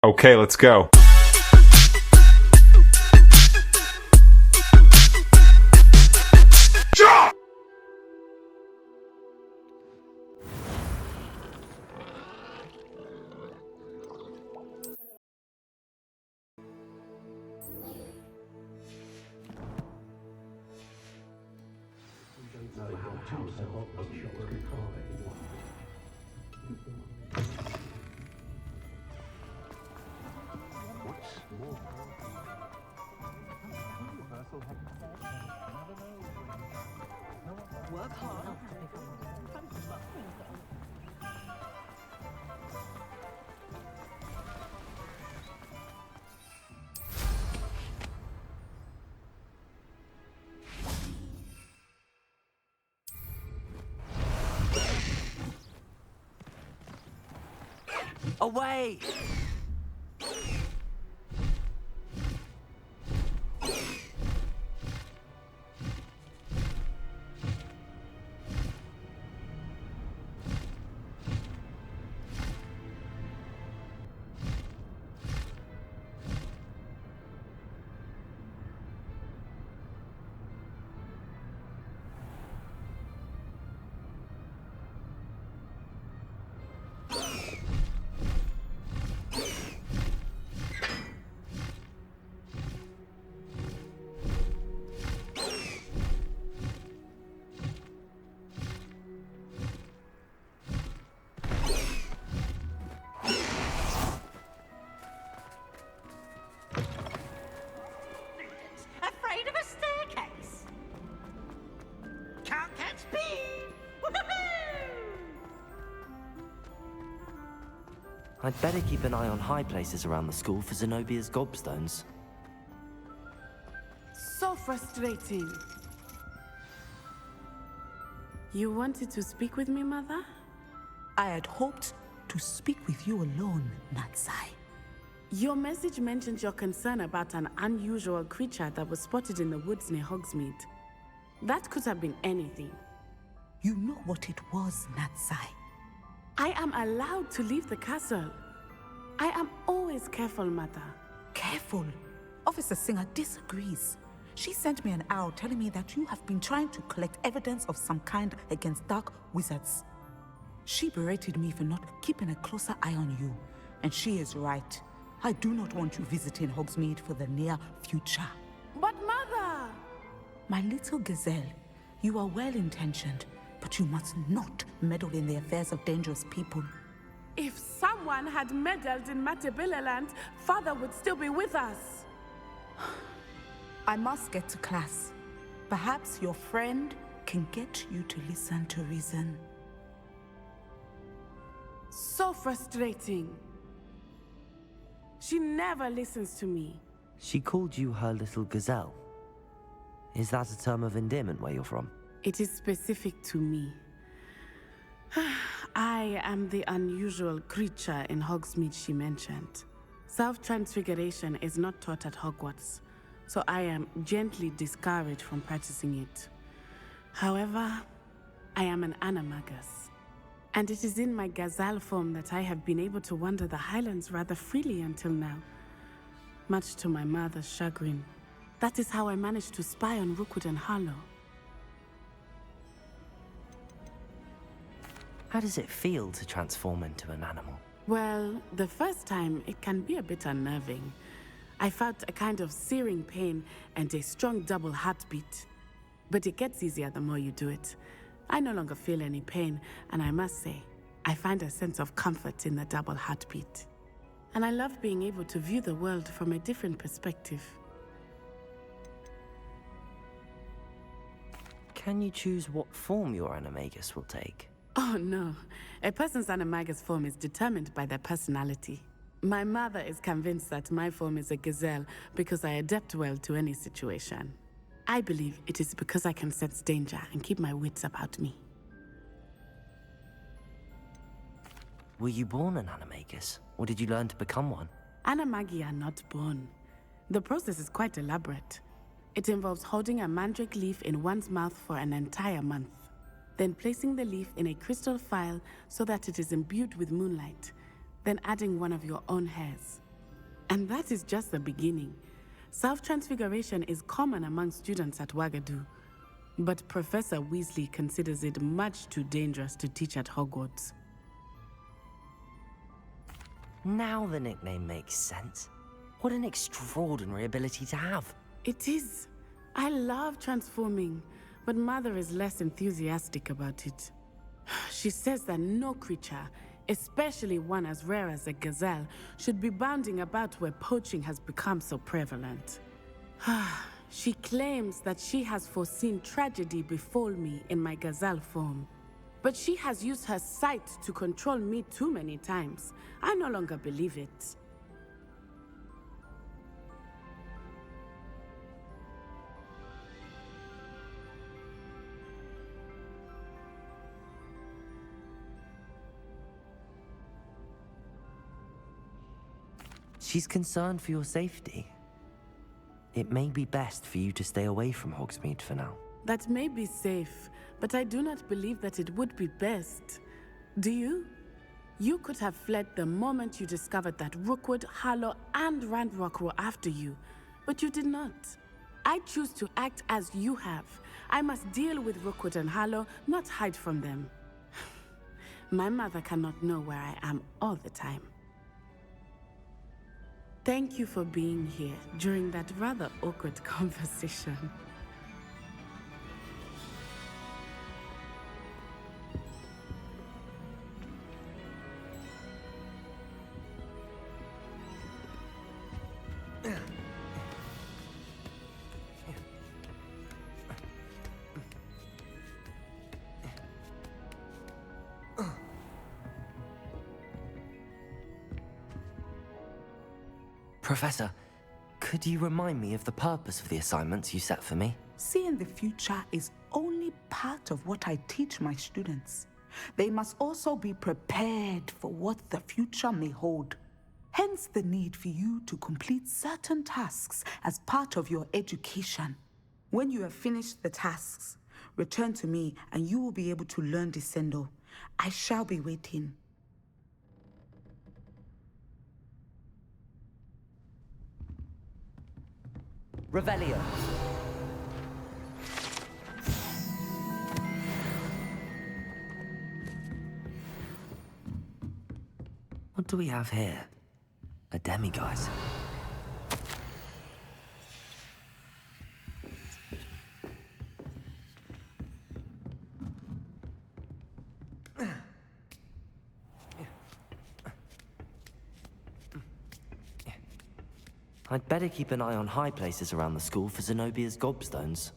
Okay, let's go. Work hard. Away! Afraid of a staircase? Can't catch me! I'd better keep an eye on high places around the school for Zenobia's gobstones. So frustrating. You wanted to speak with me, Mother? I had hoped to speak with you alone, Natsai. Your message mentioned your concern about an unusual creature that was spotted in the woods near Hogsmeade. That could have been anything. You know what it was, Natsai. I am allowed to leave the castle. I am always careful, Mother. Careful. Officer Singer disagrees. She sent me an owl telling me that you have been trying to collect evidence of some kind against dark wizards. She berated me for not keeping a closer eye on you, and she is right. I do not want you visiting Hogsmeade for the near future. But Mother! My little gazelle, you are well-intentioned, but you must not meddle in the affairs of dangerous people. If someone had meddled in Matabeleland, Father would still be with us. I must get to class. Perhaps your friend can get you to listen to reason. So frustrating. She never listens to me. She called you her little gazelle. Is that a term of endearment where you're from? It is specific to me. I am the unusual creature in Hogsmeade she mentioned. Self-transfiguration is not taught at Hogwarts, so I am gently discouraged from practicing it. However, I am an animagus, and it is in my gazelle form that I have been able to wander the Highlands rather freely until now, much to my mother's chagrin. That is how I managed to spy on Rookwood and Harlow. How does it feel to transform into an animal? Well, the first time, it can be a bit unnerving. I felt a kind of searing pain and a strong double heartbeat. But it gets easier the more you do it. I no longer feel any pain, and I must say, I find a sense of comfort in the double heartbeat. And I love being able to view the world from a different perspective. Can you choose what form your animagus will take? Oh no, a person's animagus form is determined by their personality. My mother is convinced that my form is a gazelle because I adapt well to any situation. I believe it is because I can sense danger and keep my wits about me. Were you born an animagus, or did you learn to become one? Animagi are not born. The process is quite elaborate. It involves holding a mandrake leaf in one's mouth for an entire month, then placing the leaf in a crystal phial so that it is imbued with moonlight, then adding one of your own hairs. And that is just the beginning. Self-transfiguration is common among students at Wagadu, but Professor Weasley considers it much too dangerous to teach at Hogwarts. Now the nickname makes sense. What an extraordinary ability to have. It is. I love transforming, but Mother is less enthusiastic about it. She says that no creature, especially one as rare as a gazelle, should be bounding about where poaching has become so prevalent. She claims that she has foreseen tragedy befall me in my gazelle form. But she has used her sight to control me too many times. I no longer believe it. She's concerned for your safety. It may be best for you to stay away from Hogsmeade for now. That may be safe, but I do not believe that it would be best. Do you? You could have fled the moment you discovered that Rookwood, Harlow, and Ranrock were after you, but you did not. I choose to act as you have. I must deal with Rookwood and Harlow, not hide from them. My mother cannot know where I am all the time. Thank you for being here during that rather awkward conversation. Professor, could you remind me of the purpose of the assignments you set for me? Seeing the future is only part of what I teach my students. They must also be prepared for what the future may hold. Hence the need for you to complete certain tasks as part of your education. When you have finished the tasks, return to me and you will be able to learn Descendo. I shall be waiting. Revelio. What do we have here? A demiguise. I'd better keep an eye on high places around the school for Zenobia's gobstones.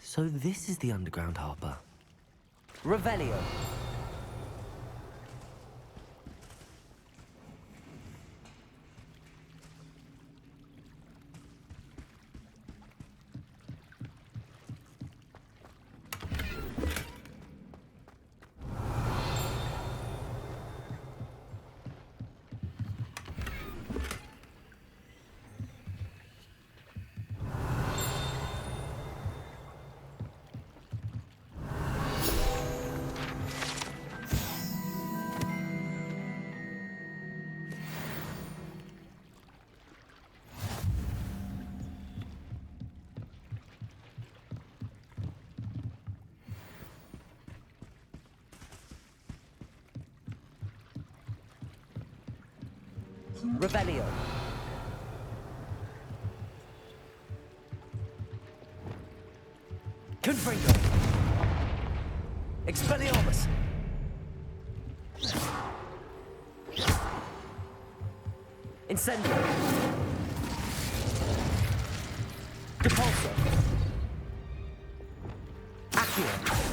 So this is the underground harbour. Revelio. Revelio. Confringo. Expelliarmus. Incendio. Depulso. Accio.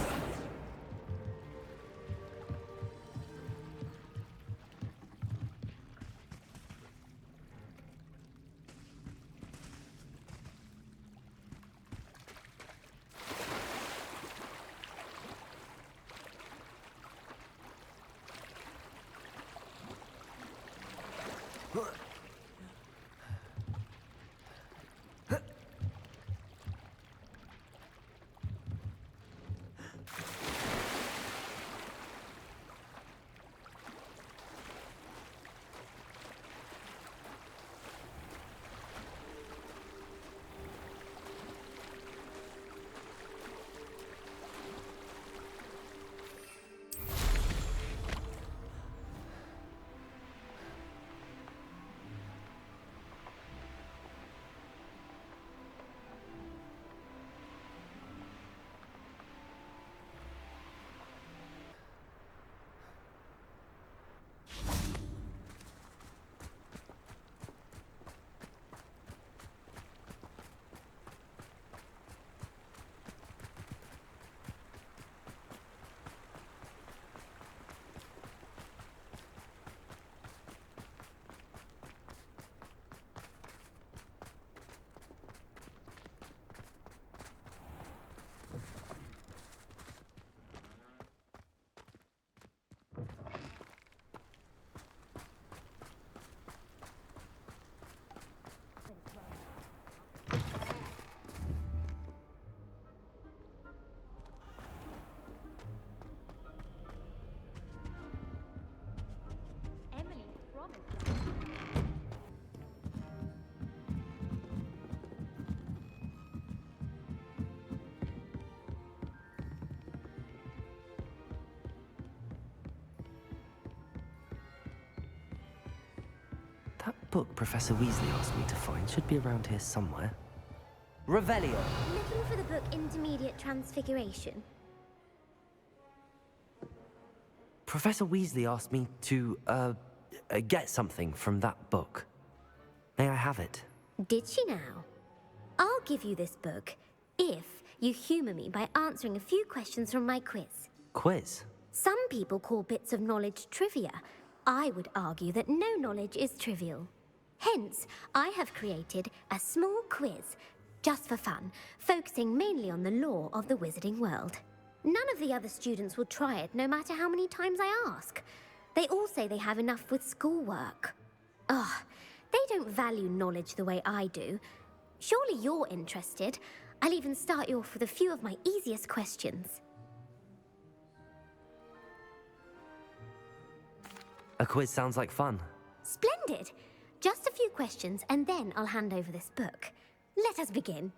That book Professor Weasley asked me to find should be around here somewhere. Revelio. Looking for the book Intermediate Transfiguration. Professor Weasley asked me to, get something from that book. May I have it? Did she now? I'll give you this book if you humor me by answering a few questions from my quiz. Quiz? Some people call bits of knowledge trivia. I would argue that no knowledge is trivial. Hence, I have created a small quiz, just for fun, focusing mainly on the lore of the wizarding world. None of the other students will try it, no matter how many times I ask. They all say they have enough with schoolwork. Ugh, they don't value knowledge the way I do. Surely you're interested. I'll even start you off with a few of my easiest questions. A quiz sounds like fun. Splendid! Just a few questions, and then I'll hand over this book. Let us begin.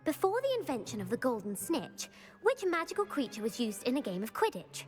Before the invention of the golden snitch, which magical creature was used in a game of Quidditch?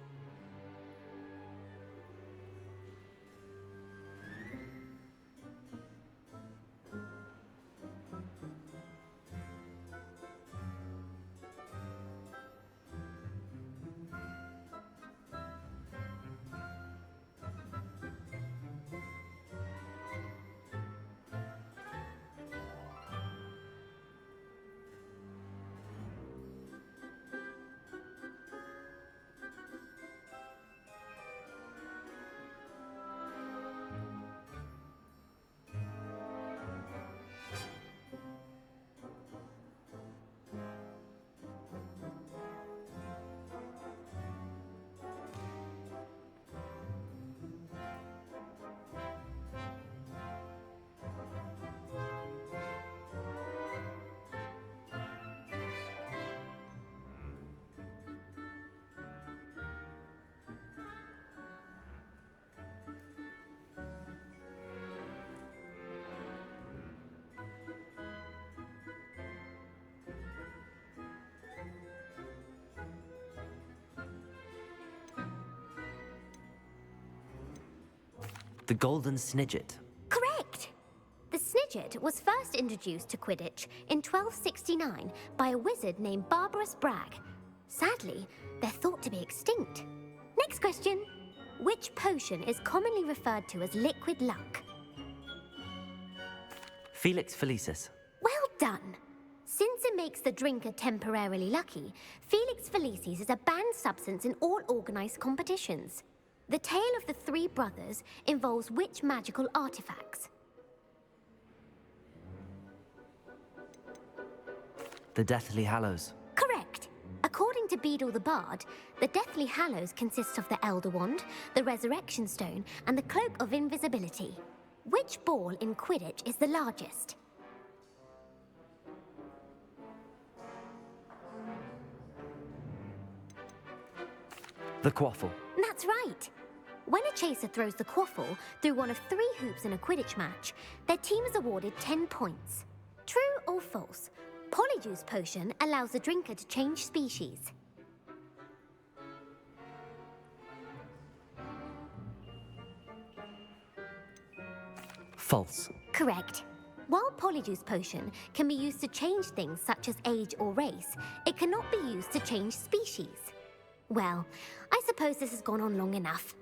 The golden snidget. Correct! Widget was first introduced to Quidditch in 1269 by a wizard named Barbarous Bragg. Sadly, they're thought to be extinct. Next question. Which potion is commonly referred to as liquid luck? Felix Felicis. Well done. Since it makes the drinker temporarily lucky, Felix Felicis is a banned substance in all organized competitions. The tale of the three brothers involves which magical artifacts? The Deathly Hallows. Correct. According to Beedle the Bard, the Deathly Hallows consists of the Elder Wand, the Resurrection Stone, and the Cloak of Invisibility. Which ball in Quidditch is the largest? The Quaffle. That's right. When a chaser throws the quaffle through one of 3 hoops in a Quidditch match, their team is awarded 10 points. True or false? Polyjuice Potion allows the drinker to change species. False. Correct. While Polyjuice Potion can be used to change things such as age or race, it cannot be used to change species. Well, I suppose this has gone on long enough.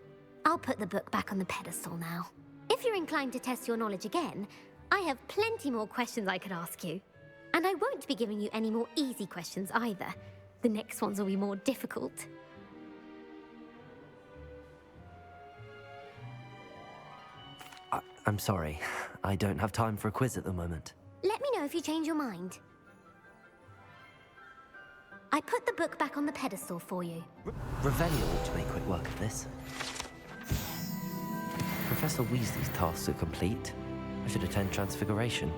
I'll put the book back on the pedestal now. If you're inclined to test your knowledge again, I have plenty more questions I could ask you. And I won't be giving you any more easy questions either. The next ones will be more difficult. I'm sorry. I don't have time for a quiz at the moment. Let me know if you change your mind. I put the book back on the pedestal for you. Revelio ought to make quick work of this. Professor Weasley's tasks are complete. I should attend Transfiguration.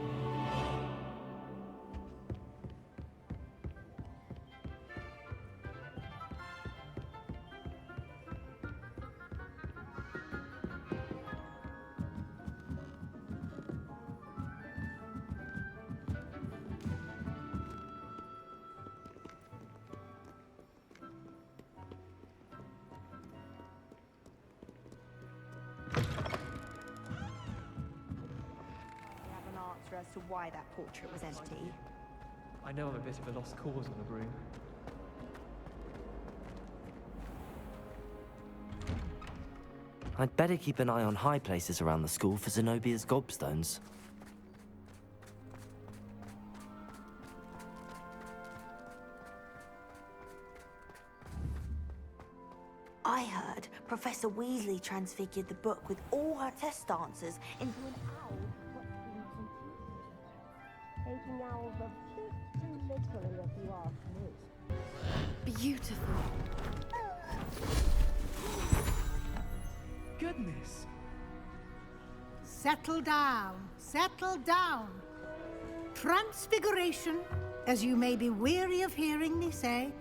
As to why that portrait was empty. I know I'm a bit of a lost cause on the broom. I'd better keep an eye on high places around the school for Zenobia's gobstones. I heard Professor Weasley transfigured the book with all her test answers into an owl. Taking owls a bit too literally, if you ask me. Beautiful. Goodness! Settle down, settle down. Transfiguration, as you may be weary of hearing me say,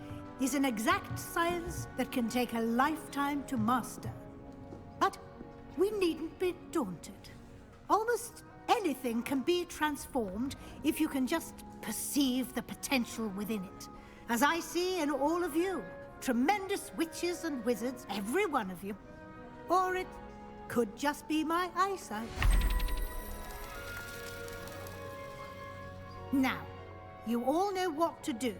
is an exact science that can take a lifetime to master. But we needn't be daunted. Almost anything can be transformed if you can just perceive the potential within it. As I see in all of you, tremendous witches and wizards, every one of you. Or it could just be my eyesight. Now, you all know what to do.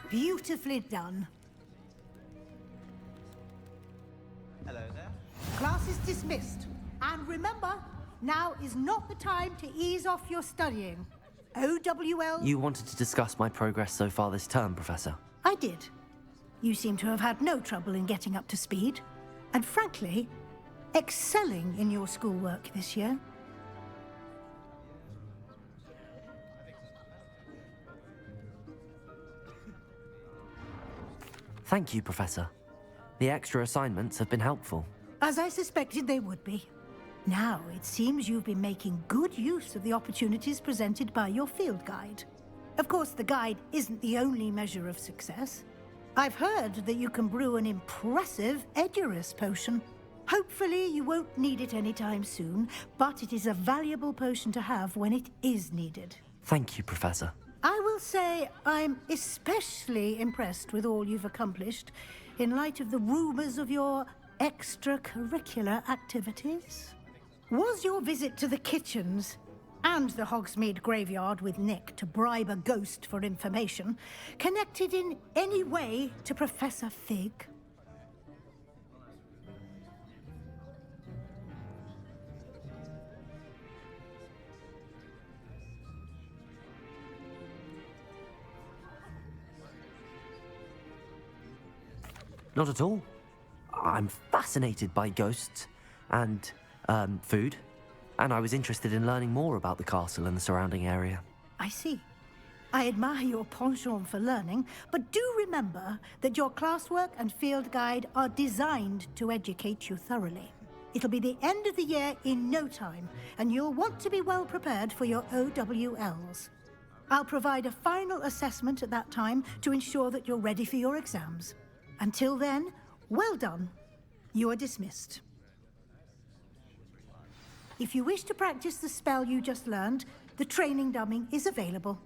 Beautifully done. Hello there. Class is dismissed. And remember, now is not the time to ease off your studying. OWL... You wanted to discuss my progress so far this term, Professor. I did. You seem to have had no trouble in getting up to speed. And frankly, excelling in your schoolwork this year. Thank you, Professor. The extra assignments have been helpful. As I suspected they would be. Now, it seems you've been making good use of the opportunities presented by your field guide. Of course, the guide isn't the only measure of success. I've heard that you can brew an impressive Edurus potion. Hopefully, you won't need it anytime soon, but it is a valuable potion to have when it is needed. Thank you, Professor. I will say I'm especially impressed with all you've accomplished in light of the rumors of your extracurricular activities. Was your visit to the kitchens and the Hogsmeade graveyard with Nick to bribe a ghost for information connected in any way to Professor Fig? Not at all. I'm fascinated by ghosts and food, and I was interested in learning more about the castle and the surrounding area. I see. I admire your penchant for learning, but do remember that your classwork and field guide are designed to educate you thoroughly. It'll be the end of the year in no time, and you'll want to be well prepared for your OWLs. I'll provide a final assessment at that time to ensure that you're ready for your exams. Until then, well done. You are dismissed. If you wish to practice the spell you just learned, the training dummy is available.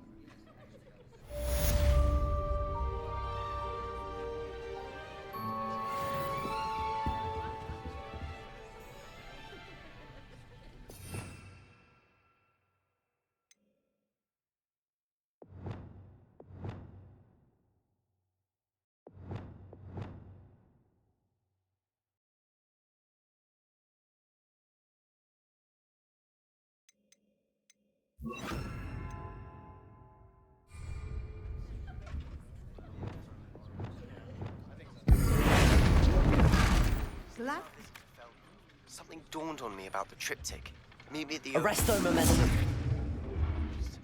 Something dawned on me about the triptych. Meet me at the... Arresto Momentum.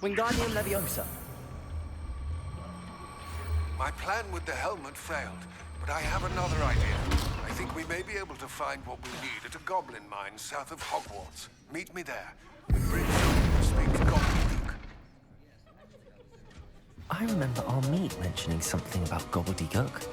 Wingardium Leviosa. My plan with the helmet failed, but I have another idea. I think we may be able to find what we need at a goblin mine south of Hogwarts. Meet me there. And bring someone to speak to Gobbledygook. I remember our meet mentioning something about Gobbledygook.